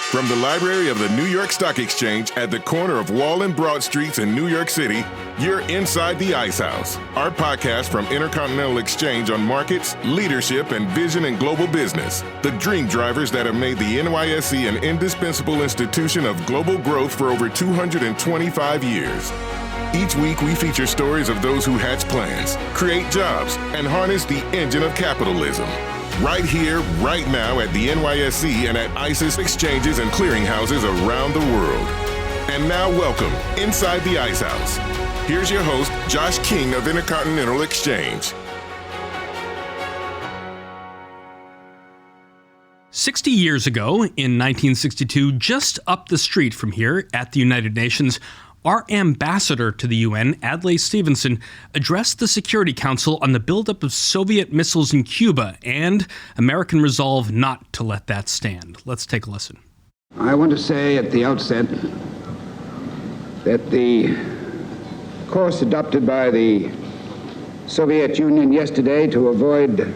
From the library of the New York Stock Exchange at the corner of Wall and Broad Streets in New York City, you're inside the Ice House, our podcast from Intercontinental Exchange on markets, leadership, and vision in global business. The dream drivers that have made the NYSE an indispensable institution of global growth for over 225 years. Each week, we feature stories of those who hatch plans, create jobs, and harness the engine of capitalism. Right here, right now at the NYSE and at ICE's exchanges and clearinghouses around the world. And now welcome inside the Ice House. Here's your host, Josh King of Intercontinental Exchange. 60 years ago, in 1962, just up the street from here at the United Nations, our ambassador to the UN, Adlai Stevenson, addressed the Security Council on the buildup of Soviet missiles in Cuba and American resolve not to let that stand. Let's take a listen. I want to say at the outset that the course adopted by the Soviet Union yesterday to avoid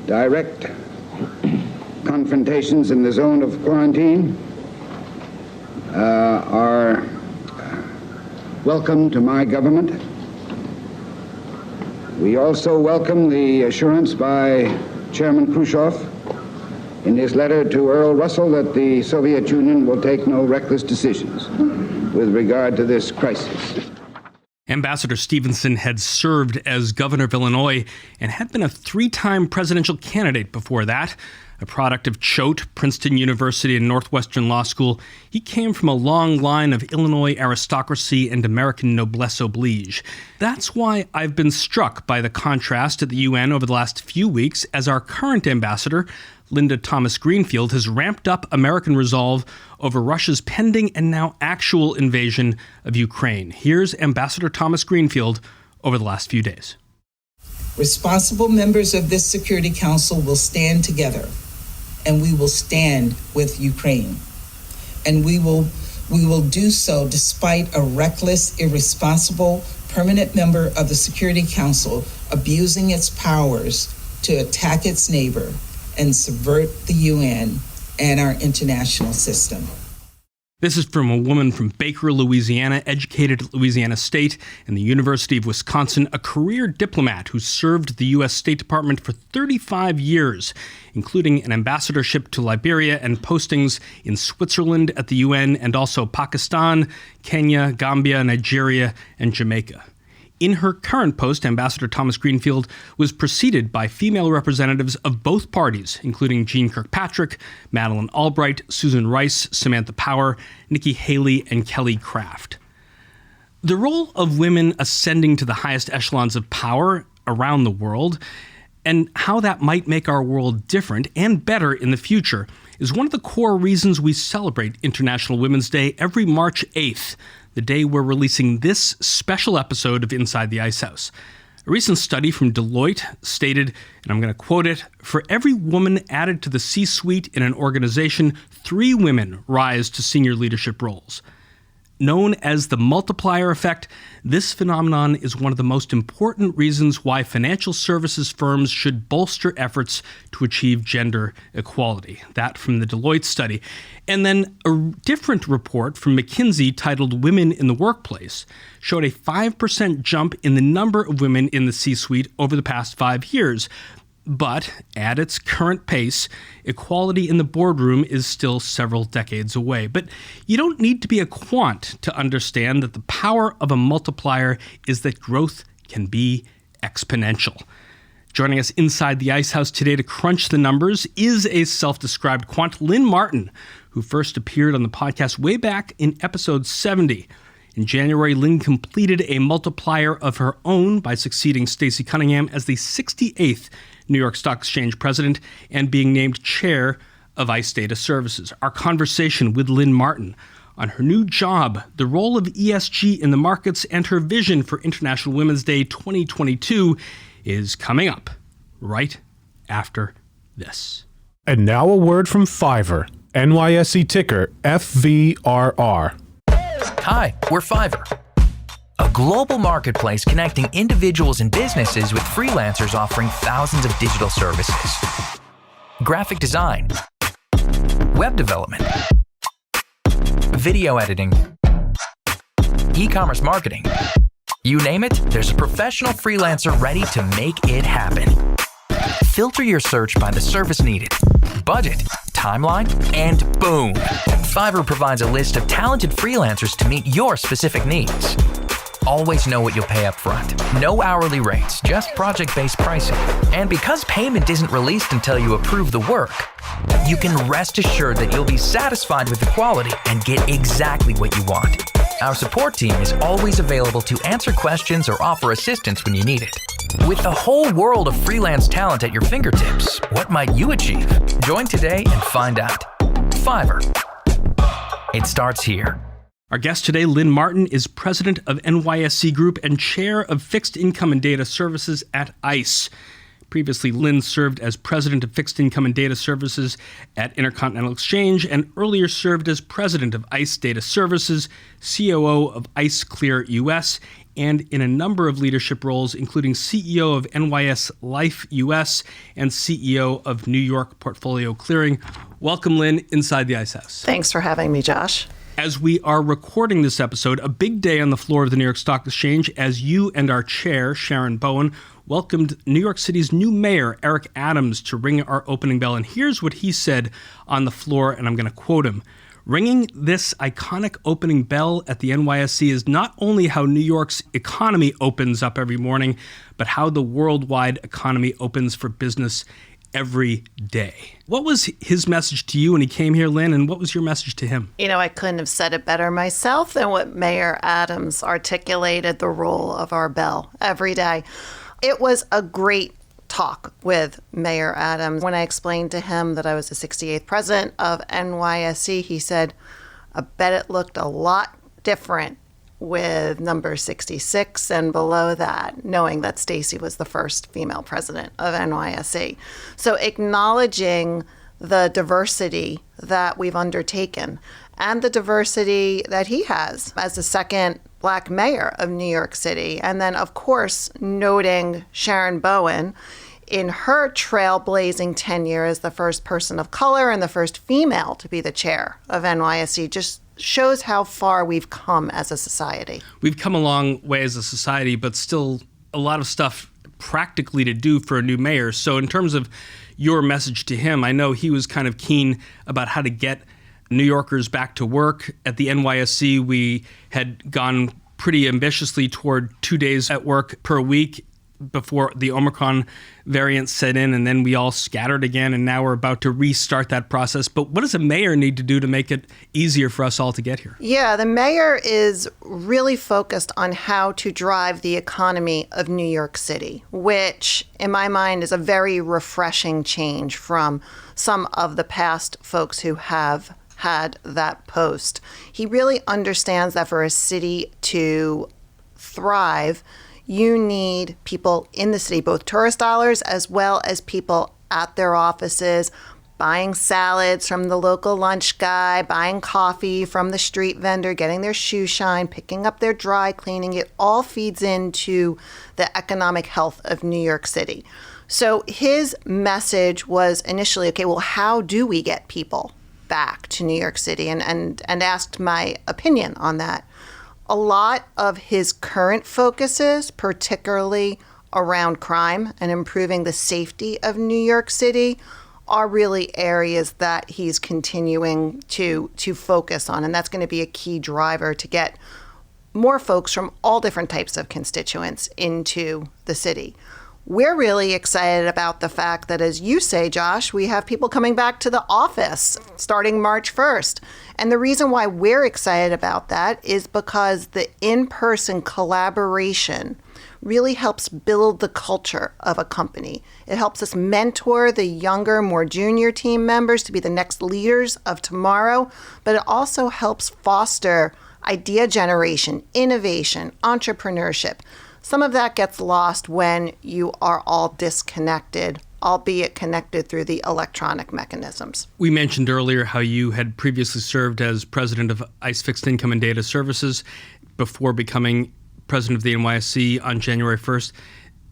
direct confrontations in the zone of quarantine are welcome to my government. We also welcome the assurance by Chairman Khrushchev in his letter to Earl Russell that the Soviet Union will take no reckless decisions with regard to this crisis. Ambassador Stevenson had served as governor of Illinois and had been a three-time presidential candidate before that. A product of Choate, Princeton University, and Northwestern Law School, he came from a long line of Illinois aristocracy and American noblesse oblige. That's why I've been struck by the contrast at the UN over the last few weeks as our current ambassador, Linda Thomas-Greenfield, has ramped up American resolve over Russia's pending and now actual invasion of Ukraine. Here's Ambassador Thomas-Greenfield over the last few days. Responsible members of this Security Council will stand together, and we will stand with Ukraine. And we will do so despite a reckless, irresponsible, permanent member of the Security Council abusing its powers to attack its neighbor and subvert the UN and our international system. This is from a woman from Baker, Louisiana, educated at Louisiana State and the University of Wisconsin, a career diplomat who served the U.S. State Department for 35 years, including an ambassadorship to Liberia and postings in Switzerland at the UN and also Pakistan, Kenya, Gambia, Nigeria, and Jamaica. In her current post, Ambassador Thomas-Greenfield was preceded by female representatives of both parties, including Jean Kirkpatrick, Madeleine Albright, Susan Rice, Samantha Power, Nikki Haley, and Kelly Craft. The role of women ascending to the highest echelons of power around the world, and how that might make our world different and better in the future, is one of the core reasons we celebrate International Women's Day every March 8th, the day we're releasing this special episode of Inside the Ice House. A recent study from Deloitte stated, and I'm going to quote it, "For every woman added to the C-suite in an organization, 3 women rise to senior leadership roles." Known as the multiplier effect, this phenomenon is one of the most important reasons why financial services firms should bolster efforts to achieve gender equality. That from the Deloitte study. And then a different report from McKinsey titled Women in the Workplace showed a 5% jump in the number of women in the C-suite over the past 5 years. But at its current pace, equality in the boardroom is still several decades away. But you don't need to be a quant to understand that the power of a multiplier is that growth can be exponential. Joining us inside the Ice House today to crunch the numbers is a self-described quant, Lynn Martin, who first appeared on the podcast way back in episode 70. In January, Lynn completed a multiplier of her own by succeeding Stacey Cunningham as the 68th New York Stock Exchange president and being named chair of ICE Data Services. Our conversation with Lynn Martin on her new job, the role of ESG in the markets, and her vision for International Women's Day 2022 is coming up right after this. And now a word from Fiverr, NYSE ticker FVRR. Hi, we're Fiverr, a global marketplace connecting individuals and businesses with freelancers offering thousands of digital services. Graphic design, web development, video editing, e-commerce marketing. You name it, there's a professional freelancer ready to make it happen. Filter your search by the service needed, budget, timeline, and boom! Fiverr provides a list of talented freelancers to meet your specific needs. Always know what you'll pay up front. No hourly rates, just project-based pricing. And because payment isn't released until you approve the work, you can rest assured that you'll be satisfied with the quality and get exactly what you want. Our support team is always available to answer questions or offer assistance when you need it. With the whole world of freelance talent at your fingertips, what might you achieve? Join today and find out. Fiverr. It starts here. Our guest today, Lynn Martin, is president of NYSE Group and chair of Fixed Income and Data Services at ICE. Previously, Lynn served as president of Fixed Income and Data Services at Intercontinental Exchange and earlier served as president of ICE Data Services, COO of ICE Clear US, and in a number of leadership roles, including CEO of NYS Life US and CEO of New York Portfolio Clearing. Welcome, Lynn, inside the ICE House. Thanks for having me, Josh. As we are recording this episode, a big day on the floor of the New York Stock Exchange as you and our chair, Sharon Bowen, welcomed New York City's new mayor, Eric Adams, to ring our opening bell. And here's what he said on the floor, and I'm going to quote him. Ringing this iconic opening bell at the NYSE is not only how New York's economy opens up every morning, but how the worldwide economy opens for business every day. What was his message to you when he came here, Lynn, and what was your message to him? You know, I couldn't have said it better myself than what Mayor Adams articulated the role of our bell every day. It was a great talk with Mayor Adams. When I explained to him that I was the 68th president of NYSE, he said, I bet it looked a lot different with number 66 and below that, knowing that Stacey was the first female president of NYSE. So acknowledging the diversity that we've undertaken and the diversity that he has as the second Black mayor of New York City. And then, of course, noting Sharon Bowen in her trailblazing tenure as the first person of color and the first female to be the chair of NYSE just shows how far we've come as a society. We've come a long way as a society, but still a lot of stuff practically to do for a new mayor. So in terms of your message to him, I know he was kind of keen about how to get New Yorkers back to work. At the NYSE, we had gone pretty ambitiously toward 2 days at work per week before the Omicron variant set in, and then we all scattered again, and now we're about to restart that process. But what does a mayor need to do to make it easier for us all to get here? Yeah, the mayor is really focused on how to drive the economy of New York City, which in my mind is a very refreshing change from some of the past folks who have had that post. He really understands that for a city to thrive, you need people in the city, both tourist dollars as well as people at their offices, buying salads from the local lunch guy, buying coffee from the street vendor, getting their shoe shine, picking up their dry cleaning. It all feeds into the economic health of New York City. So his message was initially, okay, well, how do we get people back to New York City? And asked my opinion on that. A lot of his current focuses, particularly around crime and improving the safety of New York City, are really areas that he's continuing to focus on. And that's going to be a key driver to get more folks from all different types of constituents into the city. We're really excited about the fact that, as you say, Josh, we have people coming back to the office starting March 1st. And the reason why we're excited about that is because the in-person collaboration really helps build the culture of a company. It helps us mentor the younger, more junior team members to be the next leaders of tomorrow, but it also helps foster idea generation, innovation, entrepreneurship. Some of that gets lost when you are all disconnected, albeit connected through the electronic mechanisms. We mentioned earlier how you had previously served as president of ICE Fixed Income and Data Services before becoming president of the NYSE on January 1st.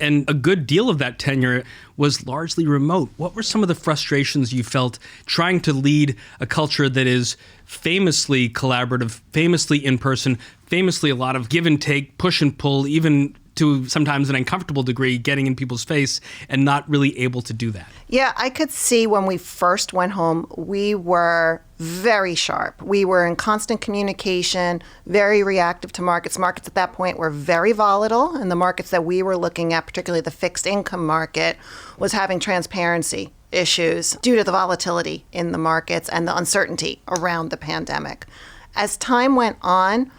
and a good deal of that tenure was largely remote. What were some of the frustrations you felt trying to lead a culture that is famously collaborative, famously in person, famously a lot of give and take, push and pull, even to sometimes an uncomfortable degree, getting in people's face and not really able to do that? Yeah, I could see when we first went home, we were very sharp. We were in constant communication, very reactive to markets. Markets at that point were very volatile, and the markets that we were looking at, particularly the fixed income market, was having transparency issues due to the volatility in the markets and the uncertainty around the pandemic. As time went on,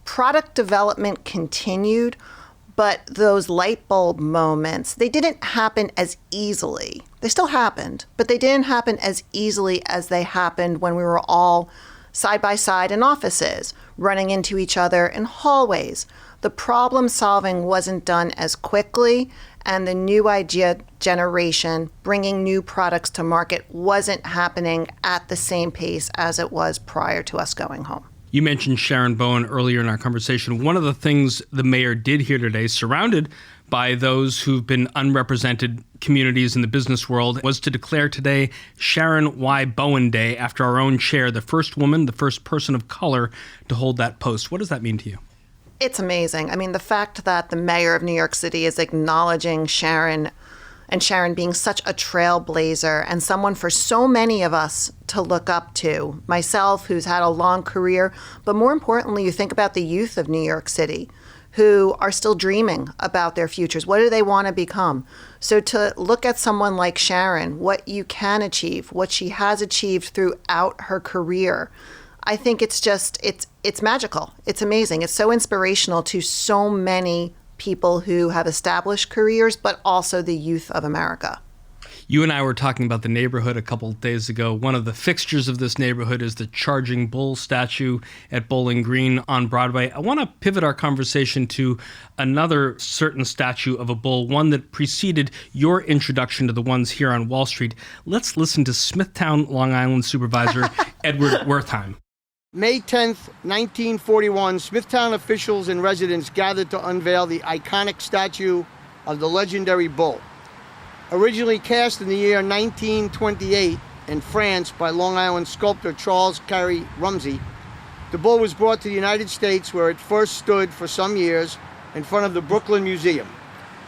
product development continued, but those light bulb moments, they didn't happen as easily. They still happened, but they didn't happen as easily as they happened when we were all side by side in offices, running into each other in hallways. The problem solving wasn't done as quickly, and the new idea generation, bringing new products to market, wasn't happening at the same pace as it was prior to us going home. You mentioned Sharon Bowen earlier in our conversation. One of the things the mayor did here today, surrounded by those who've been unrepresented communities in the business world, was to declare today Sharon Y. Bowen Day after our own chair, the first woman, the first person of color to hold that post. What does that mean to you? It's amazing. I mean, the fact that the mayor of New York City is acknowledging Sharon, and Sharon being such a trailblazer and someone for so many of us to look up to. Myself, who's had a long career, but more importantly, you think about the youth of New York City who are still dreaming about their futures. What do they want to become? So to look at someone like Sharon, what you can achieve, what she has achieved throughout her career, I think it's magical. It's amazing. It's so inspirational to so many people who have established careers, but also the youth of America. You and I were talking about the neighborhood a couple of days ago. One of the fixtures of this neighborhood is the Charging Bull statue at Bowling Green on Broadway. I want to pivot our conversation to another certain statue of a bull, one that preceded your introduction to the ones here on Wall Street. Let's listen to Smithtown, Long Island Supervisor Edward Wertheim. May 10th, 1941, Smithtown officials and residents gathered to unveil the iconic statue of the legendary bull. Originally cast in the year 1928 in France by Long Island sculptor Charles Carey Rumsey, the bull was brought to the United States, where it first stood for some years in front of the Brooklyn Museum.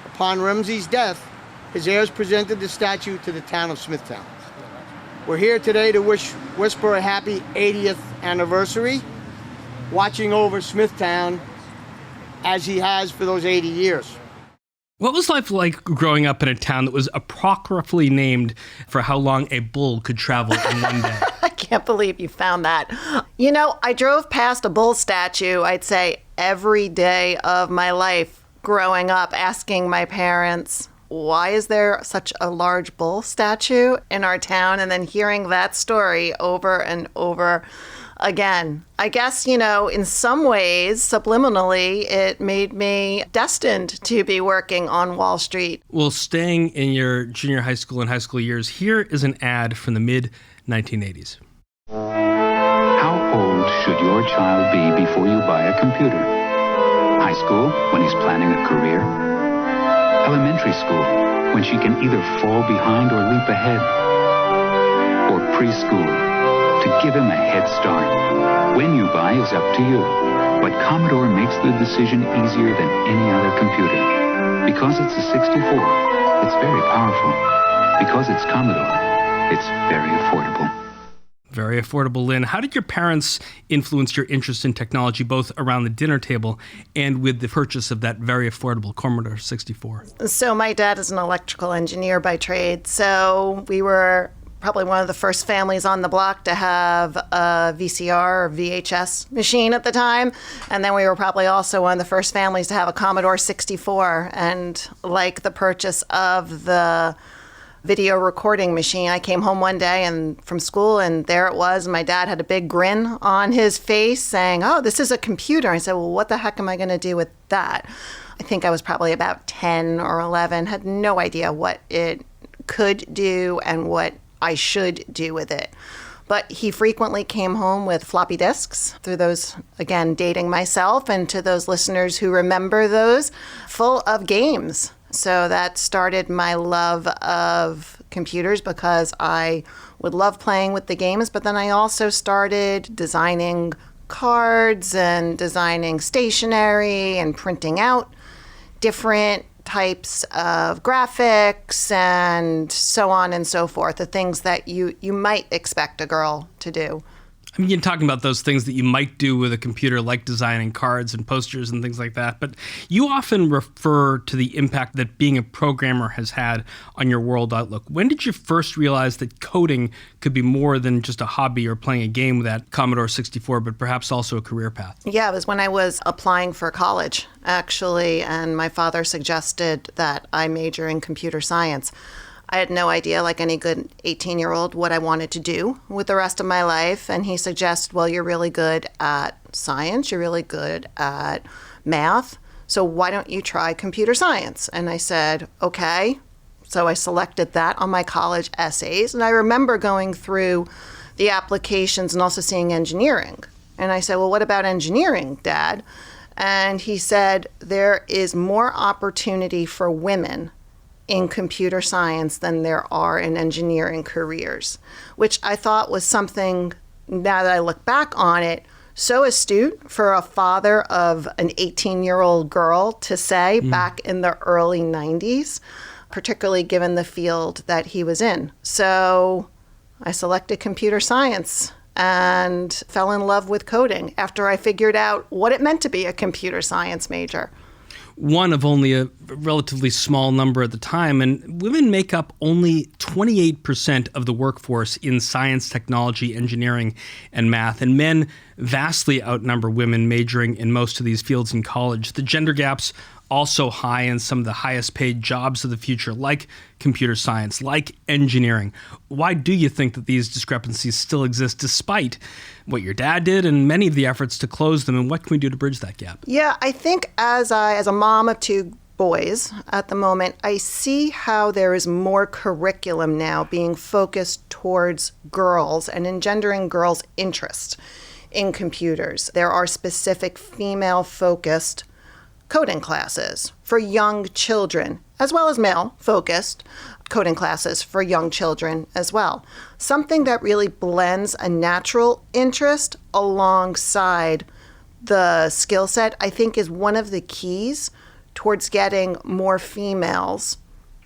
Upon Rumsey's death, his heirs presented the statue to the town of Smithtown. We're here today to wish Whisper a happy 80th anniversary, watching over Smithtown as he has for those 80 years. What was life like growing up in a town that was apocryphally named for how long a bull could travel in one day? I can't believe you found that. You know, I drove past a bull statue, I'd say, every day of my life growing up, asking my parents, why is there such a large bull statue in our town? And then hearing that story over and over again. I guess, you know, in some ways, subliminally, it made me destined to be working on Wall Street. Well, staying in your junior high school and high school years, here is an ad from the mid-1980s. How old should your child be before you buy a computer? High school, when he's planning a career? Elementary school, when she can either fall behind or leap ahead? Or preschool, to give him a head start? When you buy is up to you, but Commodore makes the decision easier than any other computer. Because it's a 64, it's very powerful. Because it's Commodore, it's very affordable. Very affordable, Lynn. How did your parents influence your interest in technology, both around the dinner table and with the purchase of that very affordable Commodore 64? So my dad is an electrical engineer by trade, so we were probably one of the first families on the block to have a VCR or VHS machine at the time. And then we were probably also one of the first families to have a Commodore 64. And like the purchase of the video recording machine, I came home one day and from school, and there it was. My dad had a big grin on his face saying, "Oh, this is a computer." I said, "Well, what the heck am I going to do with that?" I think I was probably about 10 or 11, had no idea what it could do and what I should do with it. But he frequently came home with floppy disks, through those, again, dating myself, and to those listeners who remember those, full of games. So that started my love of computers because I would love playing with the games, but then I also started designing cards and designing stationery and printing out different types of graphics and so on and so forth, the things that you might expect a girl to do. I mean, you're talking about those things that you might do with a computer, like designing cards and posters and things like that. But you often refer to the impact that being a programmer has had on your world outlook. When did you first realize that coding could be more than just a hobby or playing a game with that Commodore 64, but perhaps also a career path? Yeah, it was when I was applying for college, actually, and my father suggested that I major in computer science. I had no idea, like any good 18-year-old, what I wanted to do with the rest of my life. And he suggested, well, you're really good at science, you're really good at math, so why don't you try computer science? And I said, okay. So I selected that on my college essays. And I remember going through the applications and also seeing engineering. And I said, well, what about engineering, Dad? And he said, there is more opportunity for women in computer science than there are in engineering careers, which I thought was something, now that I look back on it, so astute for a father of an 18-year-old girl to say back in the early 90s, particularly given the field that he was in. So I selected computer science and fell in love with coding after I figured out what it meant to be a computer science major. One of only a relatively small number at the time, and women make up only 28% of the workforce in science, technology, engineering, and math, and men vastly outnumber women majoring in most of these fields in college. The gender gap's also high in some of the highest paid jobs of the future, like computer science, like engineering. Why do you think that these discrepancies still exist despite what your dad did and many of the efforts to close them, and what can we do to bridge that gap? Yeah, I think as a mom of two boys at the moment, I see how there is more curriculum now being focused towards girls and engendering girls' interest in computers. There are specific female-focused coding classes for young children, as well as male-focused coding classes for young children as well. Something that really blends a natural interest alongside the skill set, I think, is one of the keys towards getting more females,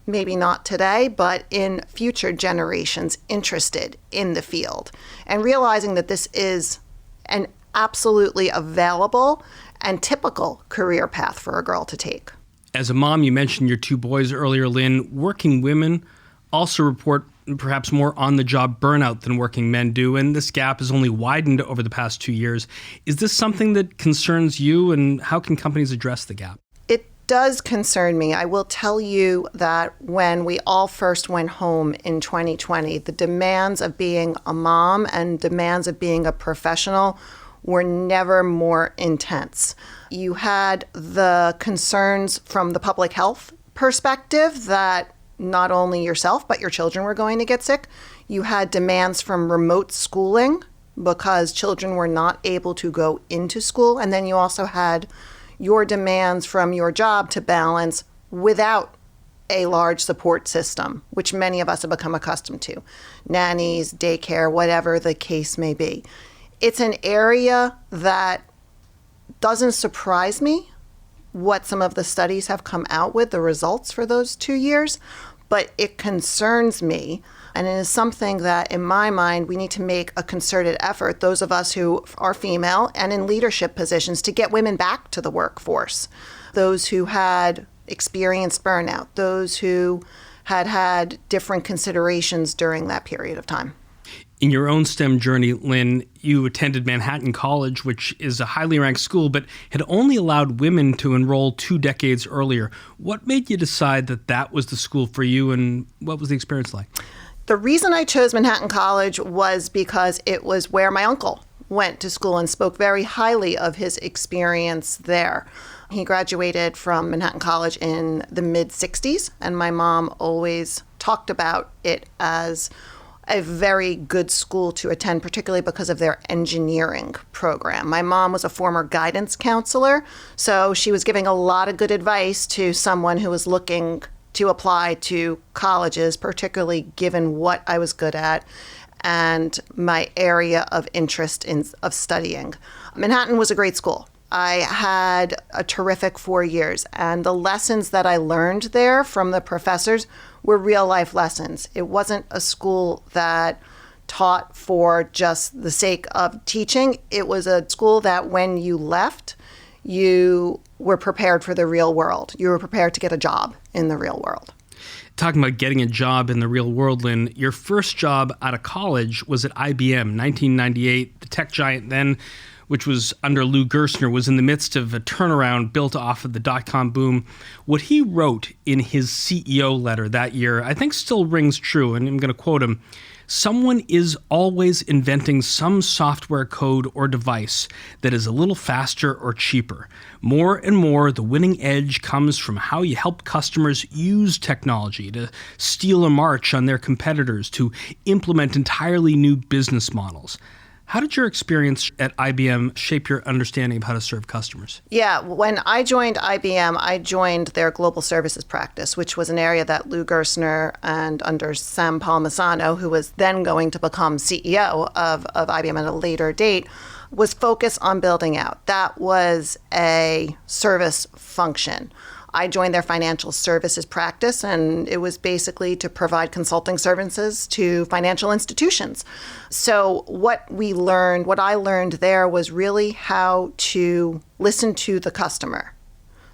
maybe not today, but in future generations, interested in the field. And realizing that this is an absolutely available and typical career path for a girl to take. As a mom, you mentioned your two boys earlier, Lynn. Working women also report perhaps more on-the-job burnout than working men do, and this gap has only widened over the past 2 years. Is this something that concerns you, and how can companies address the gap? It does concern me. I will tell you that when we all first went home in 2020, the demands of being a mom and demands of being a professional were never more intense. You had the concerns from the public health perspective that not only yourself, but your children were going to get sick. You had demands from remote schooling because children were not able to go into school. And then you also had your demands from your job to balance without a large support system, which many of us have become accustomed to. Nannies, daycare, whatever the case may be. It's an area that doesn't surprise me what some of the studies have come out with, the results for those 2 years, but it concerns me. And it is something that, in my mind, we need to make a concerted effort, those of us who are female and in leadership positions, to get women back to the workforce. Those who had experienced burnout, those who had had different considerations during that period of time. In your own STEM journey, Lynn, you attended Manhattan College, which is a highly ranked school, but had only allowed women to enroll 2 decades earlier. What made you decide that that was the school for you, and what was the experience like? The reason I chose Manhattan College was because it was where my uncle went to school and spoke very highly of his experience there. He graduated from Manhattan College in the mid-'60s, and my mom always talked about it as a very good school to attend, particularly because of their engineering program. My mom was a former guidance counselor, so she was giving a lot of good advice to someone who was looking to apply to colleges, particularly given what I was good at and my area of interest of studying. Manhattan was a great school. I had a terrific 4 years, and the lessons that I learned there from the professors were real life lessons. It wasn't a school that taught for just the sake of teaching. It was a school that when you left, you were prepared for the real world. You were prepared to get a job in the real world. Talking about getting a job in the real world, Lynn, your first job out of college was at IBM, 1998. The tech giant then, which was under Lou Gerstner, was in the midst of a turnaround built off of the dot-com boom. What he wrote in his CEO letter that year, I think still rings true, and I'm going to quote him. Someone is always inventing some software code or device that is a little faster or cheaper. More and more, the winning edge comes from how you help customers use technology to steal a march on their competitors, to implement entirely new business models. How did your experience at IBM shape your understanding of how to serve customers? Yeah, when I joined IBM, I joined their global services practice, which was an area that Lou Gerstner and under Sam Palmisano, who was then going to become CEO of IBM at a later date, was focused on building out. That was a service function. I joined their financial services practice, and it was basically to provide consulting services to financial institutions. So what I learned there was really how to listen to the customer.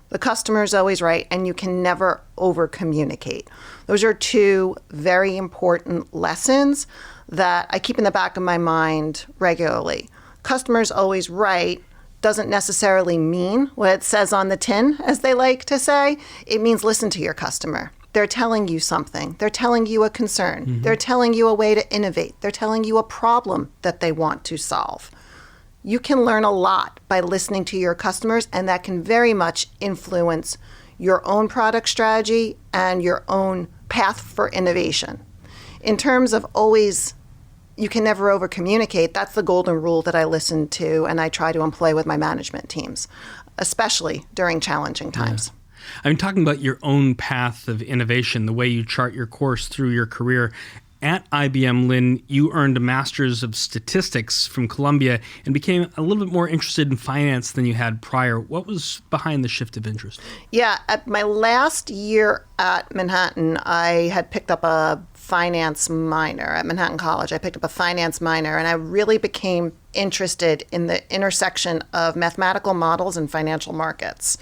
The customer is always right, and you can never over-communicate. Those are two very important lessons that I keep in the back of my mind regularly. Customer's always right doesn't necessarily mean what it says on the tin, as they like to say. It means listen to your customer. They're telling you something. They're telling you a concern. Mm-hmm. They're telling you a way to innovate. They're telling you a problem that they want to solve. You can learn a lot by listening to your customers, and that can very much influence your own product strategy and your own path for innovation. In terms of you can never over-communicate. That's the golden rule that I listen to and I try to employ with my management teams, especially during challenging times. Yeah. I'm talking about your own path of innovation, the way you chart your course through your career. At IBM, Lynn, you earned a Master's of Statistics from Columbia and became a little bit more interested in finance than you had prior. What was behind the shift of interest? Yeah, at my last year at Manhattan, I had picked up a finance minor at Manhattan College. I picked up a finance minor, and I really became interested in the intersection of mathematical models and financial markets.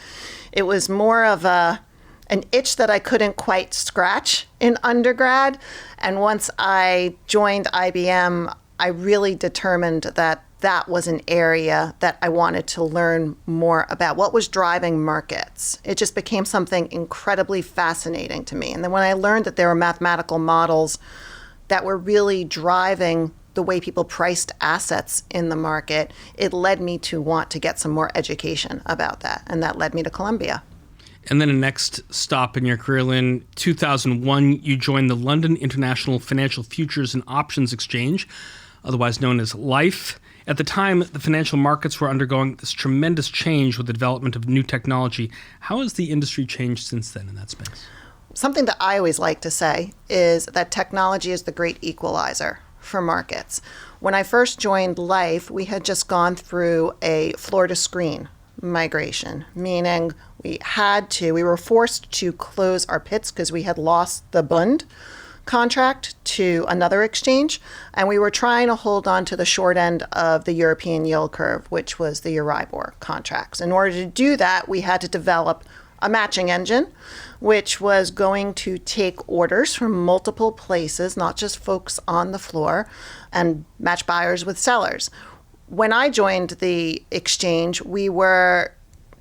It was more of an itch that I couldn't quite scratch in undergrad. And once I joined IBM, I really determined that that was an area that I wanted to learn more about. What was driving markets? It just became something incredibly fascinating to me. And then when I learned that there were mathematical models that were really driving the way people priced assets in the market, it led me to want to get some more education about that. And that led me to Columbia. And then a next stop in your career, Lynn, 2001, you joined the London International Financial Futures and Options Exchange, otherwise known as LIFE. At the time, the financial markets were undergoing this tremendous change with the development of new technology. How has the industry changed since then in that space? Something that I always like to say is that technology is the great equalizer for markets. When I first joined LIFE, we had just gone through a floor-to-screen migration, meaning we were forced to close our pits because we had lost the Bund contract to another exchange, and we were trying to hold on to the short end of the European yield curve, which was the Euribor contracts. In order to do that, we had to develop a matching engine, which was going to take orders from multiple places, not just folks on the floor, and match buyers with sellers. When I joined the exchange, we were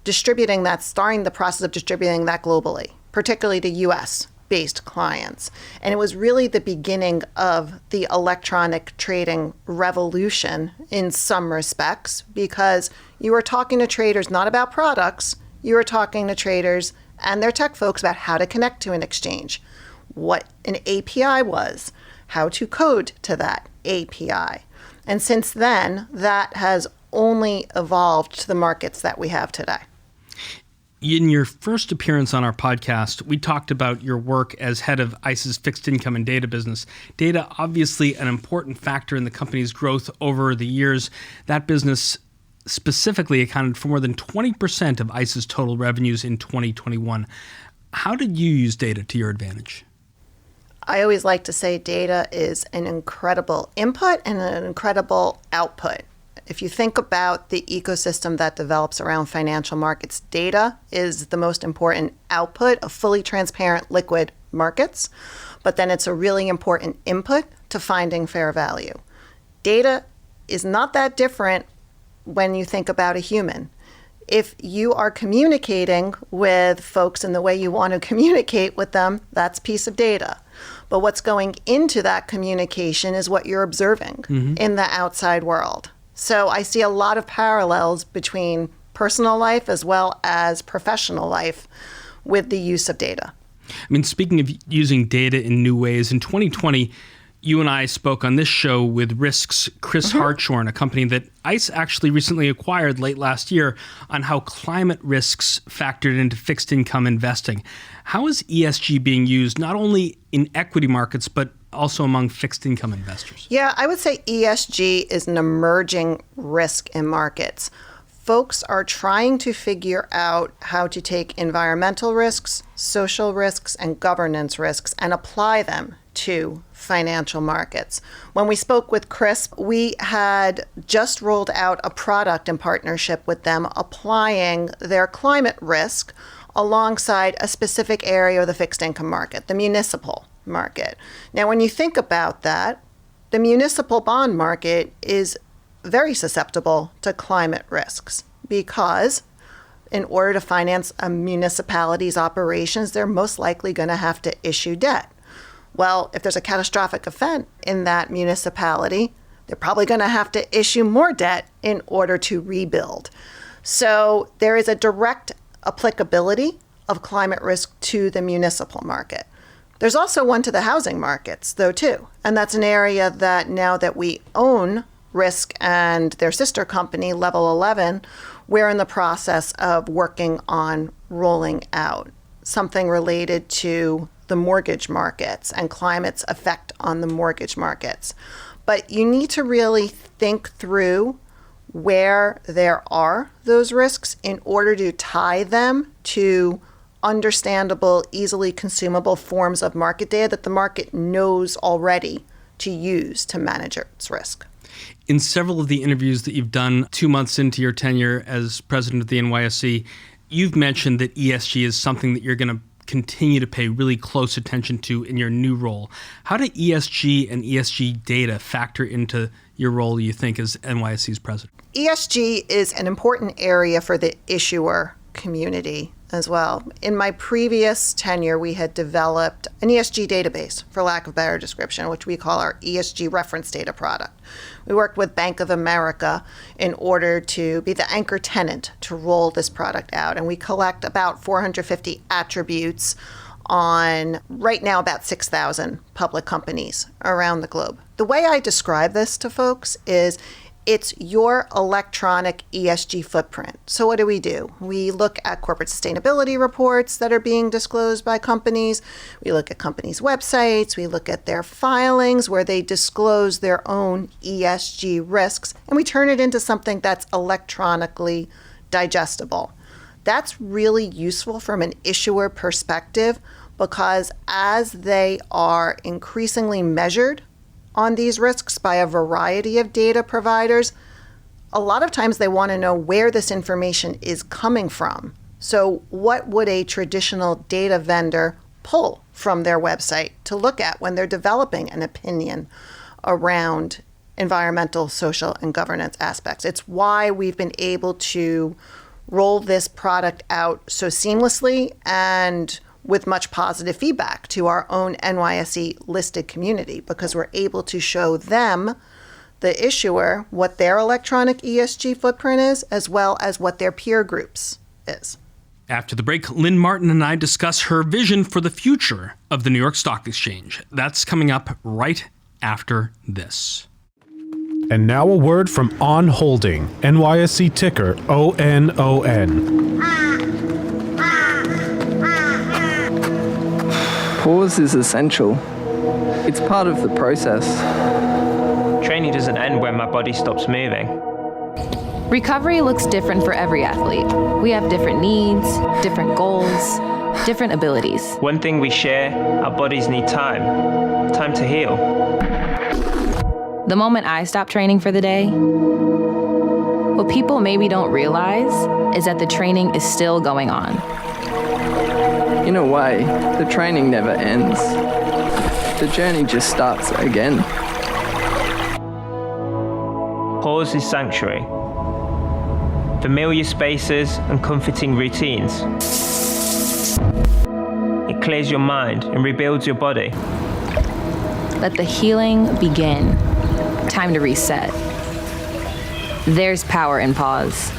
starting the process of distributing that globally, particularly to US-based clients. And it was really the beginning of the electronic trading revolution in some respects, because you were talking to traders not about products, you were talking to traders and their tech folks about how to connect to an exchange, what an API was, how to code to that API. And since then, that has only evolved to the markets that we have today. In your first appearance on our podcast, we talked about your work as head of ICE's fixed income and data business. Data, obviously an important factor in the company's growth over the years. That business specifically accounted for more than 20% of ICE's total revenues in 2021. How did you use data to your advantage? I always like to say data is an incredible input and an incredible output. If you think about the ecosystem that develops around financial markets, data is the most important output of fully transparent liquid markets, but then it's a really important input to finding fair value. Data is not that different when you think about a human. If you are communicating with folks in the way you want to communicate with them, that's a piece of data. But what's going into that communication is what you're observing in the outside world. So I see a lot of parallels between personal life as well as professional life with the use of data. I mean, speaking of using data in new ways, in 2020, you and I spoke on this show with Risk's Chris Hartshorn, a company that ICE actually recently acquired late last year, on how climate risks factored into fixed income investing. How is ESG being used not only in equity markets, but also among fixed income investors? Yeah, I would say ESG is an emerging risk in markets. Folks are trying to figure out how to take environmental risks, social risks, and governance risks and apply them to financial markets. When we spoke with Chris, we had just rolled out a product in partnership with them applying their climate risk alongside a specific area of the fixed income market, the municipal market. Now, when you think about that, the municipal bond market is very susceptible to climate risks because in order to finance a municipality's operations, they're most likely going to have to issue debt. Well, if there's a catastrophic event in that municipality, they're probably going to have to issue more debt in order to rebuild. So there is a direct applicability of climate risk to the municipal market. There's also one to the housing markets, though, too. And that's an area that now that we own Risk and their sister company, Level 11, we're in the process of working on rolling out something related to the mortgage markets and climate's effect on the mortgage markets. But you need to really think through where there are those risks in order to tie them to understandable, easily consumable forms of market data that the market knows already to use to manage its risk. In several of the interviews that you've done 2 months into your tenure as president of the NYSE, you've mentioned that ESG is something that you're going to continue to pay really close attention to in your new role. How do ESG and ESG data factor into your role, you think, as NYSE's president? ESG is an important area for the issuer community as well. In my previous tenure, we had developed an ESG database, for lack of a better description, which we call our ESG reference data product. We worked with Bank of America in order to be the anchor tenant to roll this product out. And we collect about 450 attributes on right now about 6,000 public companies around the globe. The way I describe this to folks is it's your electronic ESG footprint. So what do? We look at corporate sustainability reports that are being disclosed by companies. We look at companies' websites. We look at their filings where they disclose their own ESG risks, and we turn it into something that's electronically digestible. That's really useful from an issuer perspective because as they are increasingly measured on these risks by a variety of data providers, a lot of times they want to know where this information is coming from. So what would a traditional data vendor pull from their website to look at when they're developing an opinion around environmental, social, and governance aspects? It's why we've been able to roll this product out so seamlessly and with much positive feedback to our own NYSE listed community, because we're able to show them, the issuer, what their electronic ESG footprint is, as well as what their peer groups is. After the break, Lynn Martin and I discuss her vision for the future of the New York Stock Exchange. That's coming up right after this. And now a word from On Holding, NYSE ticker ONON. Pause is essential. It's part of the process. Training doesn't end when my body stops moving. Recovery looks different for every athlete. We have different needs, different goals, different abilities. One thing we share, our bodies need time to heal. The moment I stop training for the day, what people maybe don't realize is that the training is still going on. In a way, the training never ends. The journey just starts again. Pause is sanctuary. Familiar spaces and comforting routines. It clears your mind and rebuilds your body. Let the healing begin. Time to reset. There's power in pause.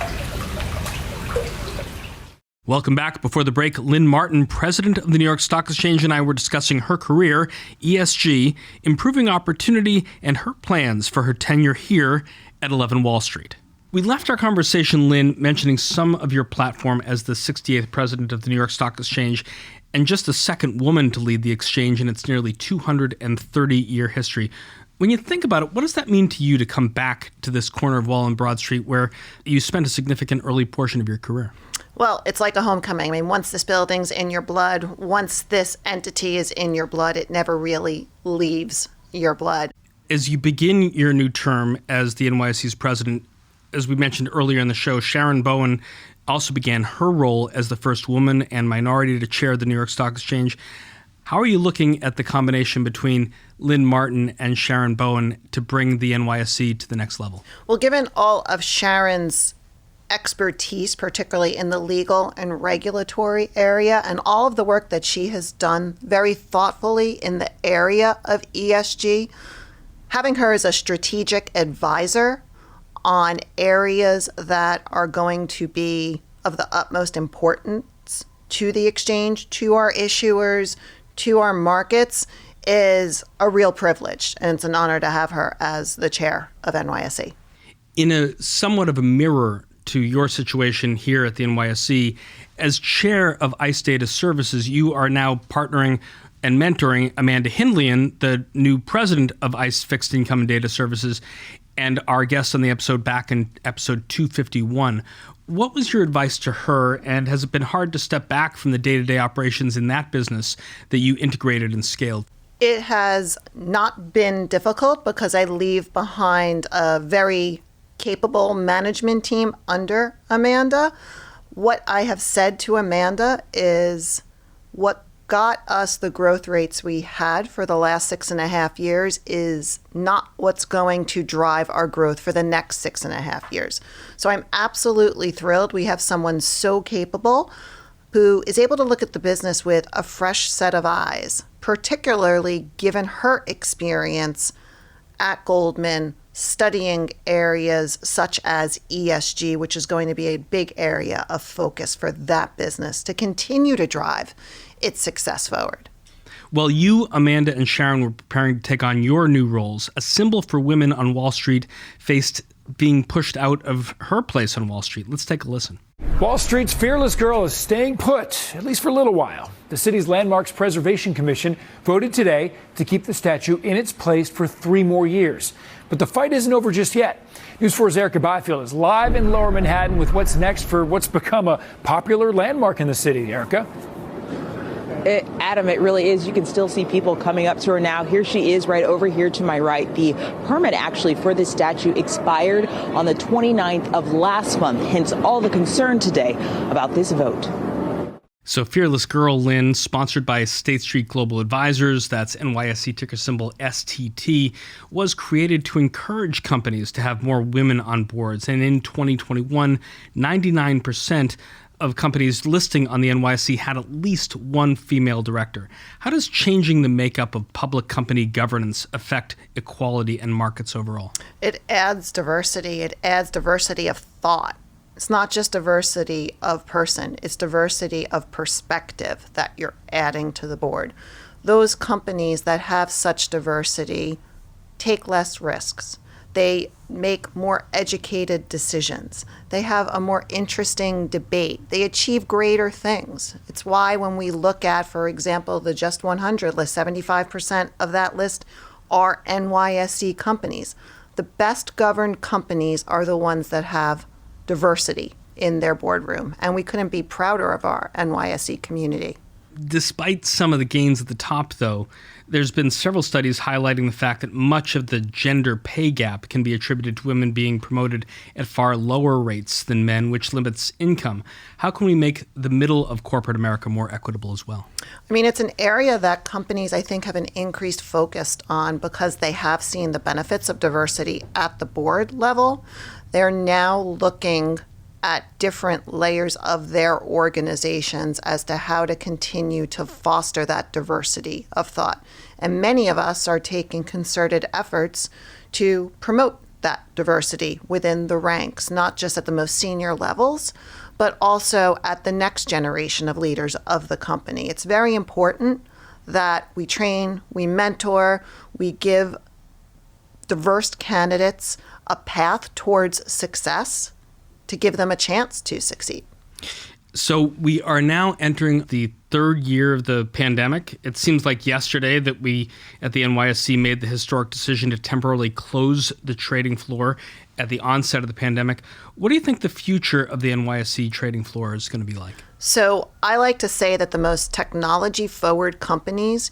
Welcome back. Before the break, Lynn Martin, president of the New York Stock Exchange, and I were discussing her career, ESG, improving opportunity, and her plans for her tenure here at 11 Wall Street. We left our conversation, Lynn, mentioning some of your platform as the 68th president of the New York Stock Exchange and just the second woman to lead the exchange in its nearly 230-year history. When you think about it, what does that mean to you to come back to this corner of Wall and Broad Street where you spent a significant early portion of your career? Well, it's like a homecoming. I mean, once this building's in your blood, once this entity is in your blood, it never really leaves your blood. As you begin your new term as the NYSE's president, as we mentioned earlier in the show, Sharon Bowen also began her role as the first woman and minority to chair the New York Stock Exchange. How are you looking at the combination between Lynn Martin and Sharon Bowen to bring the NYSE to the next level? Well, given all of Sharon's expertise, particularly in the legal and regulatory area, and all of the work that she has done very thoughtfully in the area of ESG, having her as a strategic advisor on areas that are going to be of the utmost importance to the exchange, to our issuers, to our markets, is a real privilege. And it's an honor to have her as the chair of NYSE. In a somewhat of a mirror to your situation here at the NYSE, as chair of ICE Data Services, you are now partnering and mentoring Amanda Hindlian, the new president of ICE Fixed Income and Data Services, and our guest on the episode back in episode 251. What was your advice to her, and has it been hard to step back from the day-to-day operations in that business that you integrated and scaled? It has not been difficult because I leave behind a very capable management team under Amanda. What I have said to Amanda is what got us the growth rates we had for the last 6.5 years is not what's going to drive our growth for the next 6.5 years. So I'm absolutely thrilled we have someone so capable who is able to look at the business with a fresh set of eyes, particularly given her experience at Goldman, studying areas such as ESG, which is going to be a big area of focus for that business to continue to drive its success forward. While you, Amanda, and Sharon were preparing to take on your new roles, a symbol for women on Wall Street faced being pushed out of her place on Wall Street. Let's take a listen. Wall Street's fearless girl is staying put, at least for a little while. The city's Landmarks Preservation Commission voted today to keep the statue in its place for 3 more years. But the fight isn't over just yet. News 4's Erica Byfield is live in Lower Manhattan with what's next for what's become a popular landmark in the city. Erica? Adam, it really is. You can still see people coming up to her now. Here she is right over here to my right. The permit actually for this statue expired on the 29th of last month, hence all the concern today about this vote. So Fearless Girl, Lynn, sponsored by State Street Global Advisors, that's NYSE ticker symbol STT, was created to encourage companies to have more women on boards. And in 2021, 99% of companies listing on the NYSE had at least one female director. How does changing the makeup of public company governance affect equality and markets overall? It adds diversity. It adds diversity of thought. It's not just diversity of person, it's diversity of perspective that you're adding to the board. Those companies that have such diversity take less risks. They make more educated decisions. They have a more interesting debate. They achieve greater things. It's why when we look at, for example, the Just 100 list, 75% of that list are NYSE companies. The best governed companies are the ones that have diversity in their boardroom, and we couldn't be prouder of our NYSE community. Despite some of the gains at the top, though, there's been several studies highlighting the fact that much of the gender pay gap can be attributed to women being promoted at far lower rates than men, which limits income. How can we make the middle of corporate America more equitable as well? I mean, it's an area that companies, I think, have an increased focus on because they have seen the benefits of diversity at the board level. They're now looking at different layers of their organizations as to how to continue to foster that diversity of thought. And many of us are taking concerted efforts to promote that diversity within the ranks, not just at the most senior levels, but also at the next generation of leaders of the company. It's very important that we train, we mentor, we give diverse candidates a path towards success to give them a chance to succeed. So we are now entering the third year of the pandemic. It seems like yesterday that we at the NYSE made the historic decision to temporarily close the trading floor at the onset of the pandemic. What do you think the future of the NYSE trading floor is going to be like? So I like to say that the most technology-forward companies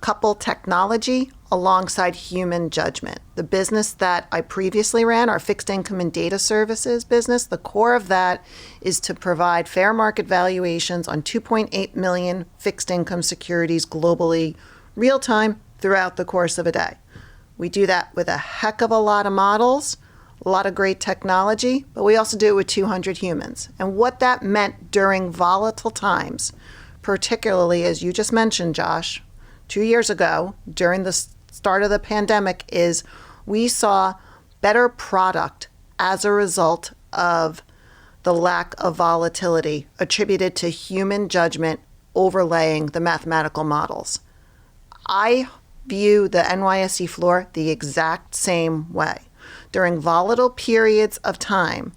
couple technology alongside human judgment. The business that I previously ran, our fixed income and data services business, the core of that is to provide fair market valuations on 2.8 million fixed income securities globally, real time throughout the course of a day. We do that with a heck of a lot of models, a lot of great technology, but we also do it with 200 humans. And what that meant during volatile times, particularly as you just mentioned, Josh, 2 years ago, during the start of the pandemic, is we saw better product as a result of the lack of volatility attributed to human judgment overlaying the mathematical models. I view the NYSE floor the exact same way. During volatile periods of time,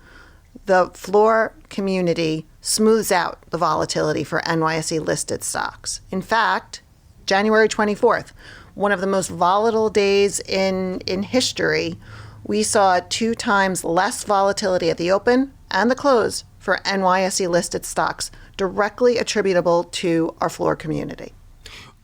the floor community smooths out the volatility for NYSE listed stocks. In fact, January 24th, one of the most volatile days in history, we saw 2 times less volatility at the open and the close for NYSE listed stocks, directly attributable to our floor community.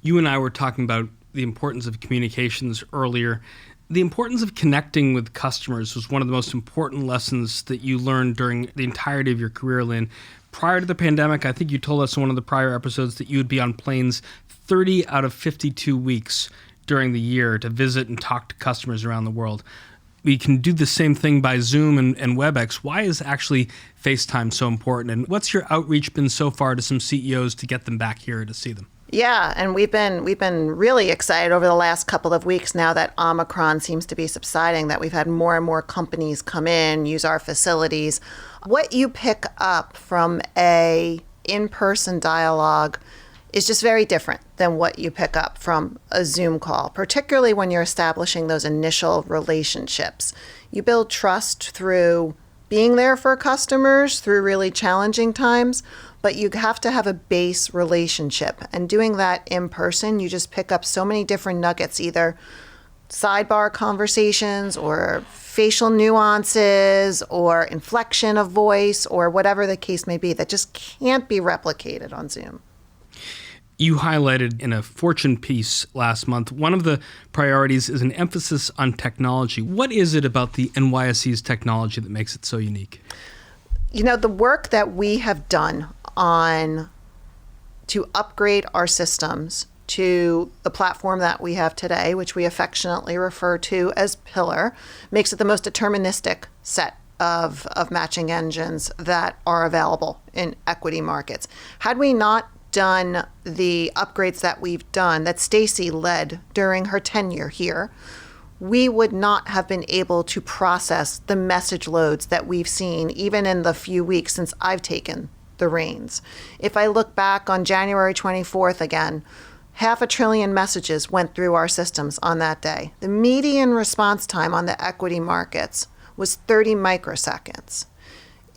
You and I were talking about the importance of communications earlier. The importance of connecting with customers was one of the most important lessons that you learned during the entirety of your career, Lynn. Prior to the pandemic, I think you told us in one of the prior episodes that you would be on planes 30 out of 52 weeks during the year to visit and talk to customers around the world. We can do the same thing by Zoom and WebEx. Why is actually FaceTime so important? And what's your outreach been so far to some CEOs to get them back here to see them? Yeah, and we've been really excited over the last couple of weeks now that Omicron seems to be subsiding, that we've had more and more companies come in, use our facilities. What you pick up from a in-person dialogue is just very different than what you pick up from a Zoom call, particularly when you're establishing those initial relationships. You build trust through being there for customers through really challenging times, but you have to have a base relationship. And doing that in person, you just pick up so many different nuggets, either sidebar conversations or facial nuances or inflection of voice or whatever the case may be, that just can't be replicated on Zoom. You highlighted in a Fortune piece last month, one of the priorities is an emphasis on technology. What is it about the NYSE's technology that makes it so unique? You know, the work that we have done to upgrade our systems to the platform that we have today, which we affectionately refer to as Pillar, makes it the most deterministic set of matching engines that are available in equity markets. Had we not done the upgrades that we've done, that Stacy led during her tenure here, we would not have been able to process the message loads that we've seen even in the few weeks since I've taken the reins. If I look back on January 24th again, 500 billion messages went through our systems on that day. The median response time on the equity markets was 30 microseconds.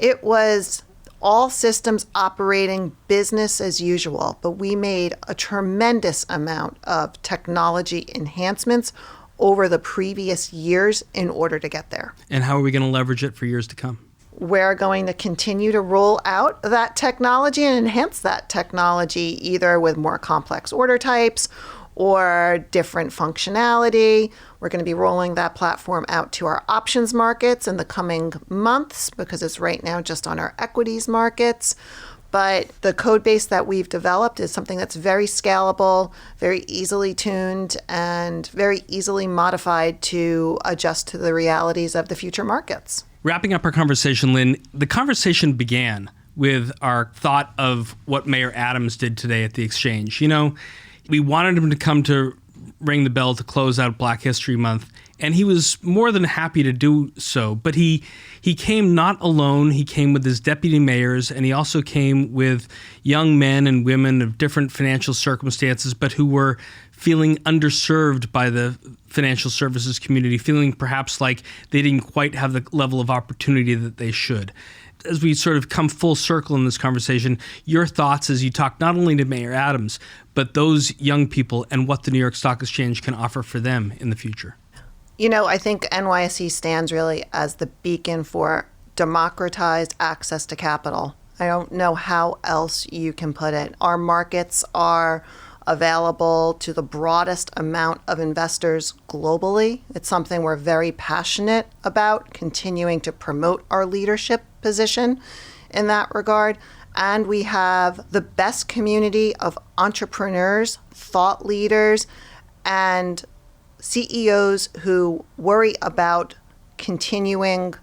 It was all systems operating business as usual, but we made a tremendous amount of technology enhancements over the previous years in order to get there. And how are we going to leverage it for years to come? We're going to continue to roll out that technology and enhance that technology, either with more complex order types or different functionality. We're going to be rolling that platform out to our options markets in the coming months because it's right now just on our equities markets. But the code base that we've developed is something that's very scalable, very easily tuned, and very easily modified to adjust to the realities of the future markets. Wrapping up our conversation, Lynn, the conversation began with our thought of what Mayor Adams did today at the exchange. You know, we wanted him to come to ring the bell to close out Black History Month, and he was more than happy to do so. But he came not alone. He came with his deputy mayors, and he also came with young men and women of different financial circumstances, but who were feeling underserved by the financial services community, feeling perhaps like they didn't quite have the level of opportunity that they should. As we sort of come full circle in this conversation, your thoughts as you talk not only to Mayor Adams, but those young people and what the New York Stock Exchange can offer for them in the future. You know, I think NYSE stands really as the beacon for democratized access to capital. I don't know how else you can put it. Our markets are available to the broadest amount of investors globally. It's something we're very passionate about, continuing to promote our leadership position in that regard. And we have the best community of entrepreneurs, thought leaders, and CEOs who worry about continuing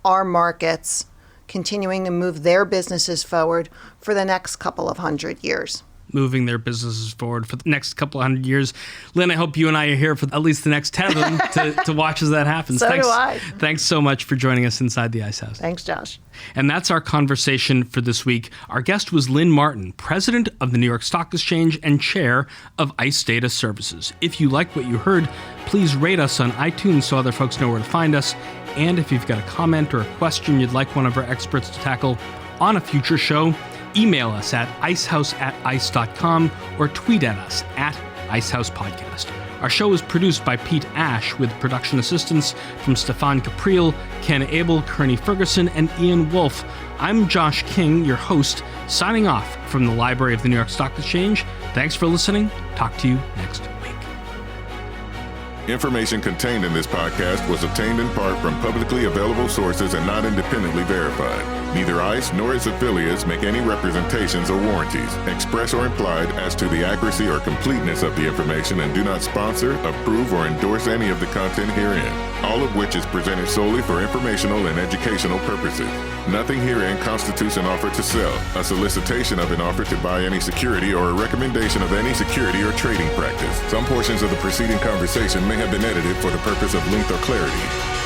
our markets, continuing to move their businesses forward for the next couple of 100 years. Moving their businesses forward for the next couple of 100 years. Lynn, I hope you and I are here for at least the next 10 of them to watch as that happens. So do I. Thanks so much for joining us inside the Ice House. Thanks, Josh. And that's our conversation for this week. Our guest was Lynn Martin, president of the New York Stock Exchange and chair of ICE Data Services. If you liked what you heard, please rate us on iTunes so other folks know where to find us. And if you've got a comment or a question you'd like one of our experts to tackle on a future show, email us at icehouse@ice.com or tweet at us at IceHousePodcast. Our show is produced by Pete Ash with production assistance from Stefan Capriel, Ken Abel, Kearney Ferguson, and Ian Wolfe. I'm Josh King, your host, signing off from the Library of the New York Stock Exchange. Thanks for listening. Talk to you next week. Information contained in this podcast was obtained in part from publicly available sources and not independently verified. Neither ICE nor its affiliates make any representations or warranties, express or implied, as to the accuracy or completeness of the information and do not sponsor, approve, or endorse any of the content herein, all of which is presented solely for informational and educational purposes. Nothing herein constitutes an offer to sell, a solicitation of an offer to buy any security, or a recommendation of any security or trading practice. Some portions of the preceding conversation may have been edited for the purpose of length or clarity.